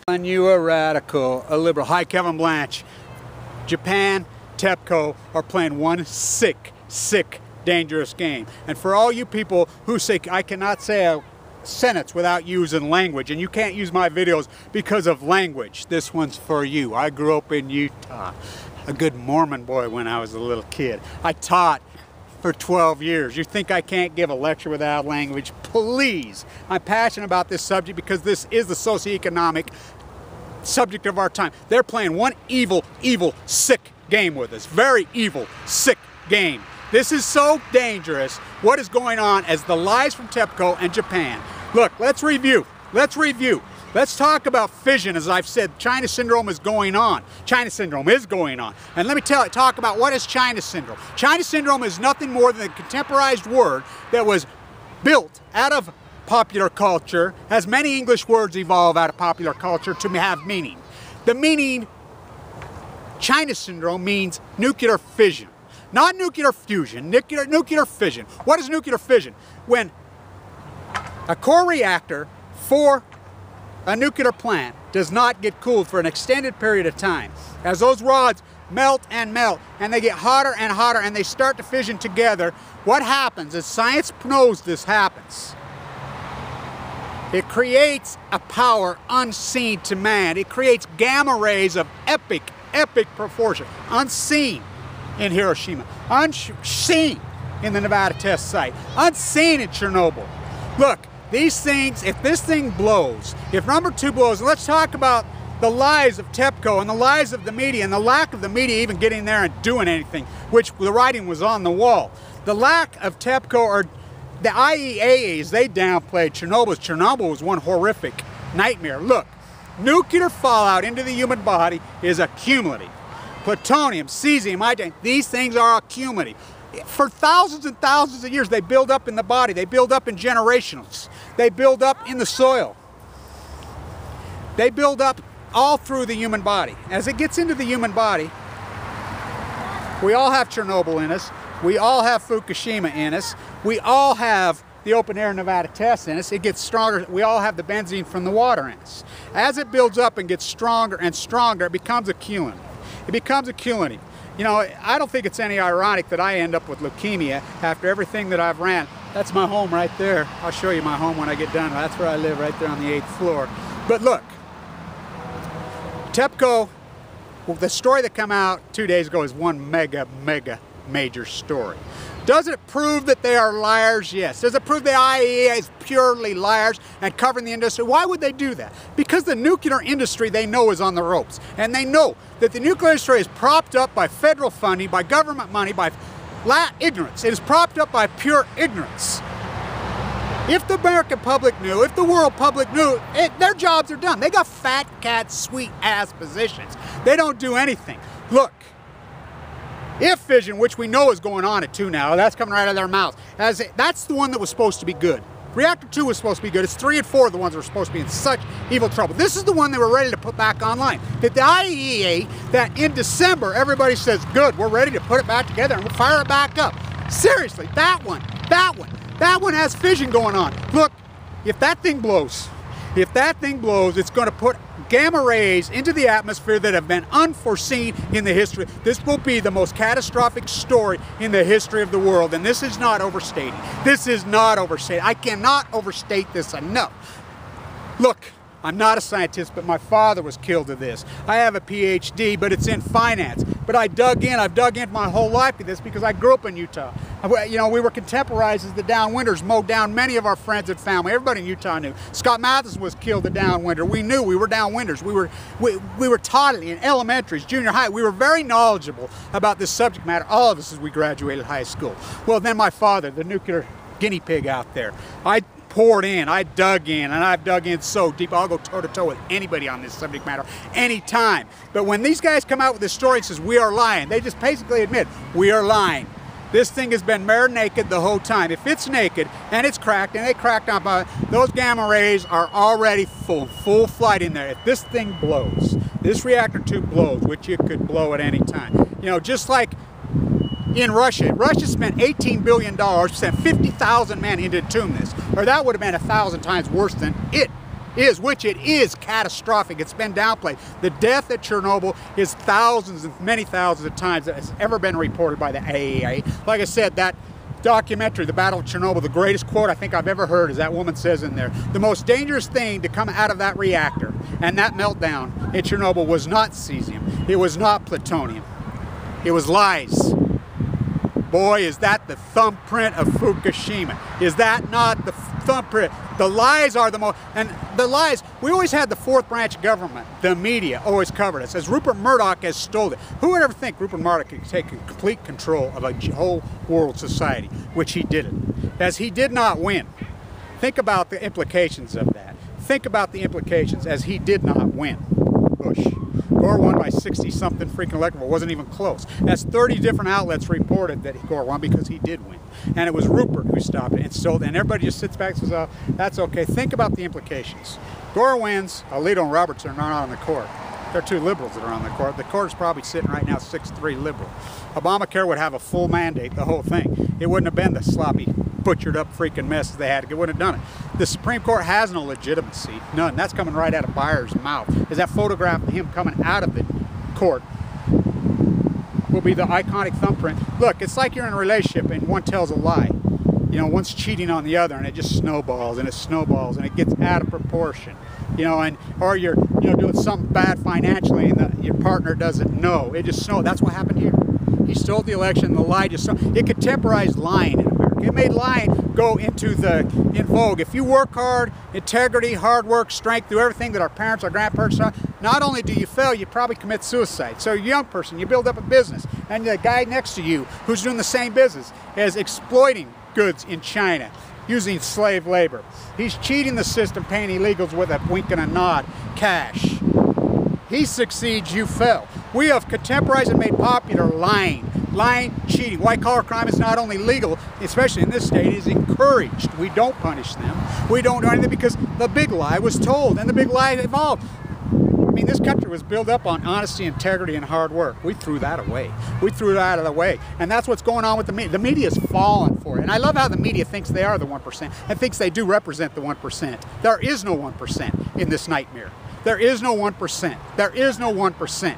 And you a radical, a liberal. Hi, Kevin Blanch. Japan, Tepco are playing one sick, dangerous game. And for all you people who say I cannot say a sentence without using language, and you can't use my videos because of language, this one's for you. I grew up in Utah, a good Mormon boy when I was a little kid. I taught for 12 years. You think I can't give a lecture without language? Please. I'm passionate about this subject because this is the socioeconomic subject of our time. They're playing one evil, sick game with us. Very evil, sick game. This is so dangerous. What is going on as the lies from Tepco and Japan. Look, let's review. Let's talk about fission. As I've said, China syndrome is going on. China syndrome is going on. And let me talk about what is China syndrome. China syndrome is nothing more than a contemporized word that was built out of popular culture, as many English words evolve out of popular culture to have meaning. The meaning, China syndrome, means nuclear fission. Not nuclear fusion, nuclear fission. What is nuclear fission? When a core reactor for a nuclear plant does not get cooled for an extended period of time. As those rods melt and they get hotter and hotter and they start to fission together, what happens is, science knows this happens. It creates a power unseen to man. It creates gamma rays of epic proportion. Unseen in Hiroshima. Unseen in the Nevada test site. Unseen in Chernobyl. Look, these things, if this thing blows, if number 2 blows, let's talk about the lies of Tepco and the lies of the media and the lack of the media even getting there and doing anything, which the writing was on the wall. The lack of Tepco, or the IEAs, they downplayed Chernobyl. Chernobyl was one horrific nightmare. Look, nuclear fallout into the human body is accumulative. Plutonium, cesium, iodine, these things are accumulative. For thousands and thousands of years, they build up in the body. They build up in generations. They build up in the soil. They build up all through the human body. As it gets into the human body, we all have Chernobyl in us. We all have Fukushima in us. We all have the open air Nevada test in us. It gets stronger. We all have the benzene from the water in us. As it builds up and gets stronger and stronger, it becomes accumulative. It becomes accumulative. You know, I don't think it's any ironic that I end up with leukemia after everything that I've ran. That's my home right there. I'll show you my home when I get done. That's where I live, right there on the 8th floor. But look, Tepco, well, the story that came out 2 days ago is one major story. Does it prove that they are liars? Yes. Does it prove the IAEA is purely liars and covering the industry? Why would they do that? Because the nuclear industry, they know, is on the ropes. And they know that the nuclear industry is propped up by federal funding, by government money, by ignorance. It is propped up by pure ignorance. If the American public knew, if the world public knew, their jobs are done. They got fat cat, sweet ass positions. They don't do anything. Look. If fission, which we know is going on at 2 now, that's coming right out of their mouth. That's the one that was supposed to be good. Reactor 2 was supposed to be good. It's 3 and 4 the ones that were supposed to be in such evil trouble. This is the one they were ready to put back online. That the IAEA, that in December, everybody says, good, we're ready to put it back together and we'll fire it back up. Seriously, that one has fission going on. Look, if that thing blows, it's going to put gamma rays into the atmosphere that have been unforeseen in the history. This will be the most catastrophic story in the history of the world, and this is not overstating. This is not overstating. I cannot overstate this enough. Look, I'm not a scientist, but my father was killed to this. I have a PhD, but it's in finance. But I've dug in my whole life to this because I grew up in Utah. You know, we were contemporized as the downwinders mowed down many of our friends and family. Everybody in Utah knew. Scott Matheson was killed the downwinder. We knew we were downwinders. We were taught it in elementaries, junior high. We were very knowledgeable about this subject matter, all of us, as we graduated high school. Well, then my father, the nuclear guinea pig out there, I poured in, I dug in, and I've dug in so deep. I'll go toe-to-toe with anybody on this subject matter anytime. But when these guys come out with this story and says we are lying, they just basically admit we are lying. This thing has been mirror naked the whole time. If it's naked and it's cracked and they cracked on, those gamma rays are already full flight in there. If this thing blows, this reactor 2 blows, which it could blow at any time. You know, just like in Russia. Russia spent $18 billion, sent 50,000 men in to entomb this. Or that would have been 1,000 times worse than it which it is catastrophic. It's been downplayed. The death at Chernobyl is thousands and many thousands of times that has ever been reported by the IAEA. Like I said, that documentary, The Battle of Chernobyl, the greatest quote I think I've ever heard is that woman says in there, the most dangerous thing to come out of that reactor and that meltdown in Chernobyl was not cesium, it was not plutonium, it was lies. Boy, is that the thumbprint of Fukushima. Is that not the thumbprint? The lies are the most, and the lies, we always had the fourth branch of government, the media, always covered us, as Rupert Murdoch has stolen it. Who would ever think Rupert Murdoch could take complete control of a whole world society, which he didn't, as he did not win. Think about the implications of that. Think about the implications as he did not win. Bush. Gore won by 60-something freaking electoral. It wasn't even close. That's 30 different outlets reported that Gore won because he did win. And it was Rupert who stopped it. And everybody just sits back and says, oh, that's okay. Think about the implications. Gore wins. Alito and Robertson are not on the court. There are two liberals that are on the court. The court is probably sitting right now 6-3 liberal. Obamacare would have a full mandate, the whole thing. It wouldn't have been the sloppy, butchered up freaking mess that they had. It wouldn't have done it. The Supreme Court has no legitimacy, none. That's coming right out of Byers' mouth. Is that photograph of him coming out of the court will be the iconic thumbprint. Look, it's like you're in a relationship and one tells a lie. You know, one's cheating on the other and it just snowballs and it snowballs and it gets out of proportion. You know, or you're doing something bad financially and your partner doesn't know. It just snowed. That's what happened here. He stole the election. The lie just it contemporized lying in America. It made lying go in vogue. If you work hard, integrity, hard work, strength, do everything that our parents, our grandparents taught, not only do you fail, you probably commit suicide. So a young person, you build up a business, and the guy next to you who's doing the same business is exploiting goods in China, using slave labor. He's cheating the system, paying illegals with a wink and a nod, cash. He succeeds, you fail. We have contemporized and made popular lying. Lying, cheating. White-collar crime is not only legal, especially in this state, it is encouraged. We don't punish them. We don't do anything because the big lie was told and the big lie evolved. I mean, this country was built up on honesty, integrity, and hard work. We threw that away. We threw that out of the way. And that's what's going on with the media. The media's fallen for it. And I love how the media thinks they are the 1% and thinks they do represent the 1%. There is no 1% in this nightmare. There is no 1%. There is no 1%.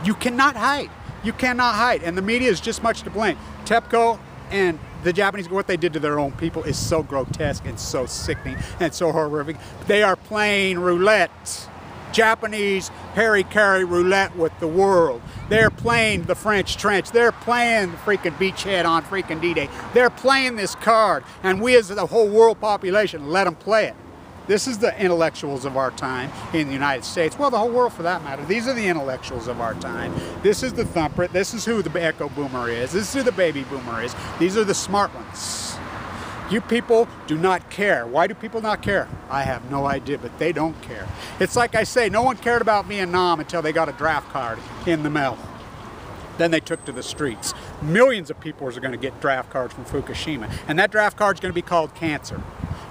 You cannot hide. You cannot hide. And the media is just much to blame. Tepco and the Japanese, what they did to their own people is so grotesque and so sickening and so horrific. They are playing roulette. Japanese Hara-kiri roulette with the world. They're playing the French trench. They're playing the freaking beachhead on freaking D-Day. They're playing this card. And we as the whole world population let them play it. This is the intellectuals of our time in the United States. Well, the whole world for that matter. These are the intellectuals of our time. This is the thumbprint. This is who the echo boomer is. This is who the baby boomer is. These are the smart ones. You people do not care. Why do people not care? I have no idea, but they don't care. It's like I say, no one cared about Vietnam until they got a draft card in the mail. Then they took to the streets. Millions of people are going to get draft cards from Fukushima, and that draft card is going to be called cancer.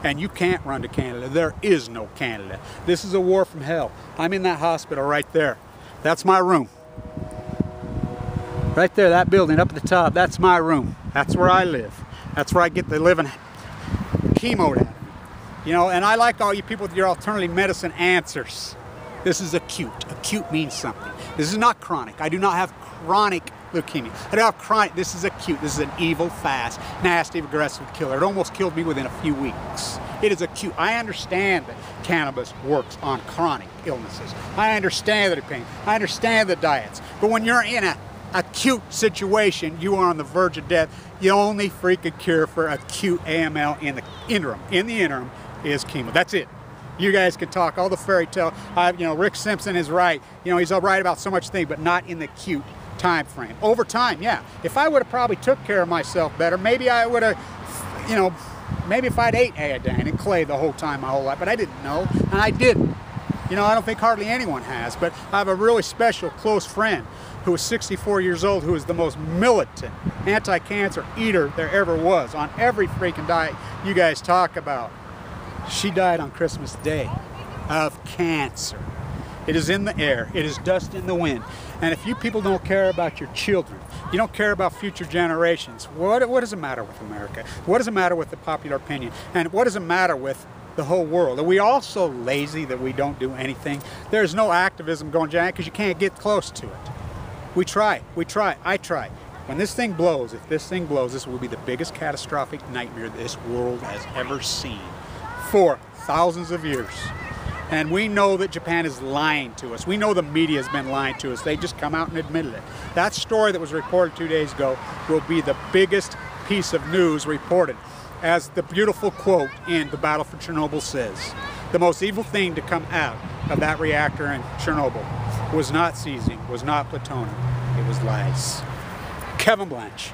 And you can't run to Canada. There is no Canada. This is a war from hell. I'm in that hospital right there. That's my room. Right there, that building up at the top, that's my room. That's where I live. That's where I get the living chemo at. You know, and I like all you people with your alternative medicine answers. This is acute. Acute means something. This is not chronic. I do not have chronic leukemia. I don't have chronic. This is acute. This is an evil, fast, nasty, aggressive killer. It almost killed me within a few weeks. It is acute. I understand that cannabis works on chronic illnesses. I understand the pain. I understand the diets. But when you're in an acute situation, you are on the verge of death. The only freaking cure for acute AML in the interim is chemo. That's it. You guys can talk all the fairy tale. Rick Simpson is right. You know, he's all right about so much things, but not in the acute time frame. Over time, yeah. If I would have probably took care of myself better, maybe I would have, maybe if I'd ate iodine and clay the whole time, my whole life, but I didn't know, and I didn't. You know, I don't think hardly anyone has, but I have a really special close friend who was 64 years old, who is the most militant anti-cancer eater there ever was on every freaking diet you guys talk about. She died on Christmas Day of cancer. It is in the air. It is dust in the wind. And if you people don't care about your children, you don't care about future generations, what does it matter with America? What does it matter with the popular opinion? And what does it matter with the whole world. Are we all so lazy that we don't do anything? There's no activism going, Jack, because you can't get close to it. We try, I try. When this thing blows, if this thing blows, this will be the biggest catastrophic nightmare this world has ever seen for thousands of years. And we know that Japan is lying to us. We know the media has been lying to us. They just come out and admitted it. That story that was reported 2 days ago will be the biggest piece of news reported. As the beautiful quote in The Battle for Chernobyl says, the most evil thing to come out of that reactor in Chernobyl was not cesium, was not plutonium, it was lies. Kevin Blanch.